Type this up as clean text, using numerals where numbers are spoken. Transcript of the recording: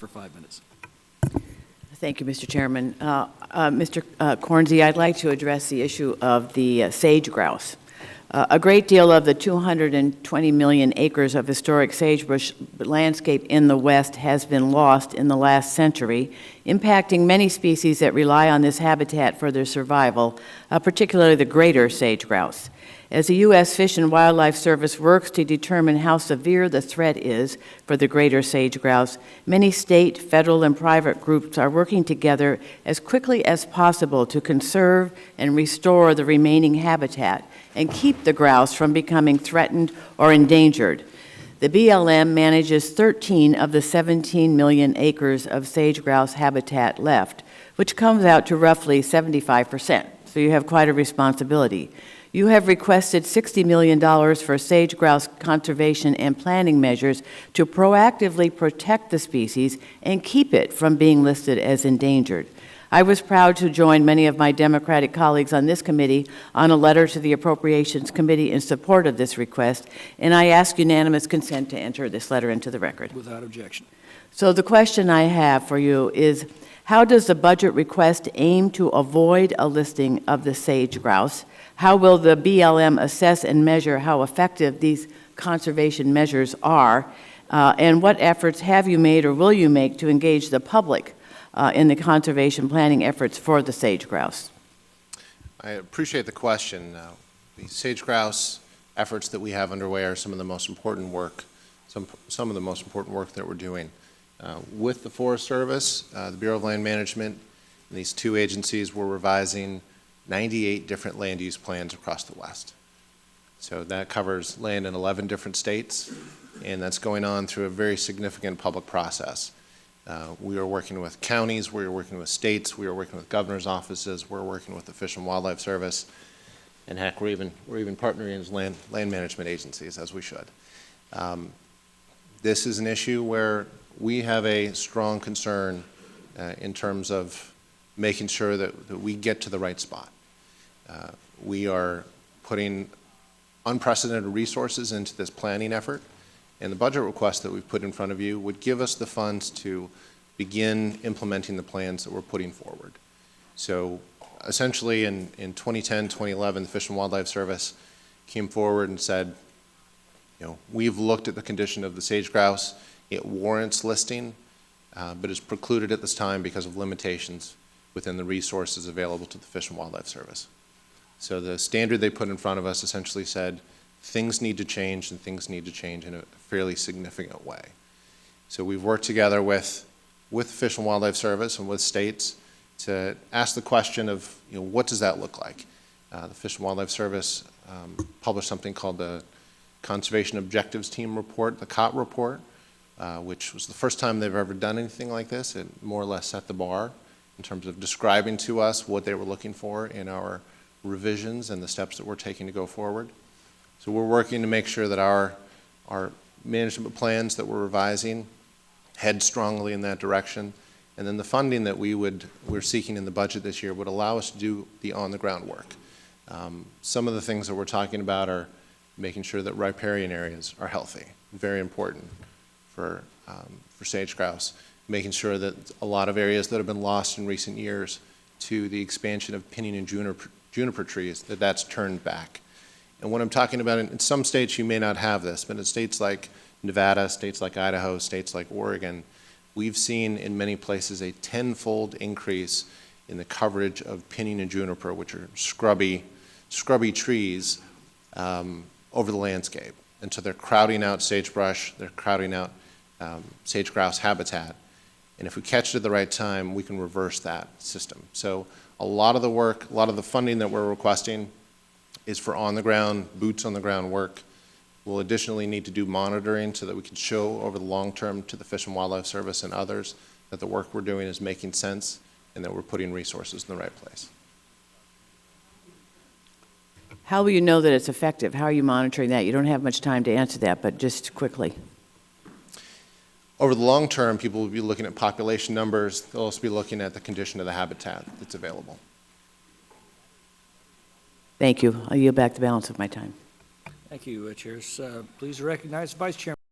for 5 minutes. Thank you, Mr. Chairman. Mr. Cornsey, I'd like to address the issue of the sage grouse. A great deal of the 220 million acres of historic sagebrush landscape in the West has been lost in the last century, impacting many species that rely on this habitat for their survival, particularly the greater sage grouse. As the U.S. Fish and Wildlife Service works to determine how severe the threat is for the greater sage grouse, many state, federal, and private groups are working together as quickly as possible to conserve and restore the remaining habitat and keep the grouse from becoming threatened or endangered. The BLM manages 13 of the 17 million acres of sage grouse habitat left, which comes out to roughly 75%, so you have quite a responsibility. You have requested $60 million for sage grouse conservation and planning measures to proactively protect the species and keep it from being listed as endangered. I was proud to join many of my Democratic colleagues on this committee on a letter to the Appropriations Committee in support of this request, and I ask unanimous consent to enter this letter into the record. Without objection. So the question I have for you is, how does the budget request aim to avoid a listing of the sage grouse? How will the BLM assess and measure how effective these conservation measures are? And what efforts have you made or will you make to engage the public in the conservation planning efforts for the sage grouse? I appreciate the question. The sage grouse efforts that we have underway are some of the most important work, some of the most important work that we're doing. With the Forest Service, the Bureau of Land Management, and these two agencies, we're revising 98 different land use plans across the West. So that covers land in 11 different states, and that's going on through a very significant public process. We are working with counties, we are working with states, we are working with governor's offices, we're working with the Fish and Wildlife Service, and heck, we're even partnering with land management agencies, as we should. This is an issue where we have a strong concern in terms of making sure that we get to the right spot. We are putting unprecedented resources into this planning effort, and the budget request that we've put in front of you would give us the funds to begin implementing the plans that we're putting forward. So essentially in 2010, 2011, the Fish and Wildlife Service came forward and said, you know, we've looked at the condition of the sage grouse. It warrants listing, but is precluded at this time because of limitations within the resources available to the Fish and Wildlife Service. So the standard they put in front of us essentially said things need to change, and things need to change in a fairly significant way. So we've worked together with the Fish and Wildlife Service and with states to ask the question of, you know, what does that look like? The Fish and Wildlife Service published something called the Conservation Objectives Team Report, the COT report, which was the first time they've ever done anything like this. It more or less set the bar in terms of describing to us what they were looking for in our revisions and the steps that we're taking to go forward. So we're working to make sure that our management plans that we're revising head strongly in that direction, and then the funding that we're seeking in the budget this year would allow us to do the on-the-ground work. Some of the things that we're talking about are making sure that riparian areas are healthy, very important for sage grouse, making sure that a lot of areas that have been lost in recent years to the expansion of pinyon and juniper trees, that's turned back. And what I'm talking about, in some states you may not have this, but in states like Nevada, states like Idaho, states like Oregon, we've seen in many places a 10-fold increase in the coverage of pinyon and juniper, which are scrubby trees, over the landscape. And so they're crowding out sagebrush, they're crowding out sage grouse habitat. And if we catch it at the right time, we can reverse that system. So a lot of the work, a lot of the funding that we're requesting is for on-the-ground, boots-on-the-ground work. We'll additionally need to do monitoring so that we can show over the long term to the Fish and Wildlife Service and others that the work we're doing is making sense and that we're putting resources in the right place. How will you know that it's effective? How are you monitoring that? You don't have much time to answer that, but just quickly. Over the long term, people will be looking at population numbers. They'll also be looking at the condition of the habitat that's available. Thank you. I'll yield back the balance of my time. Thank you, Chairs. Please recognize the Vice Chairman.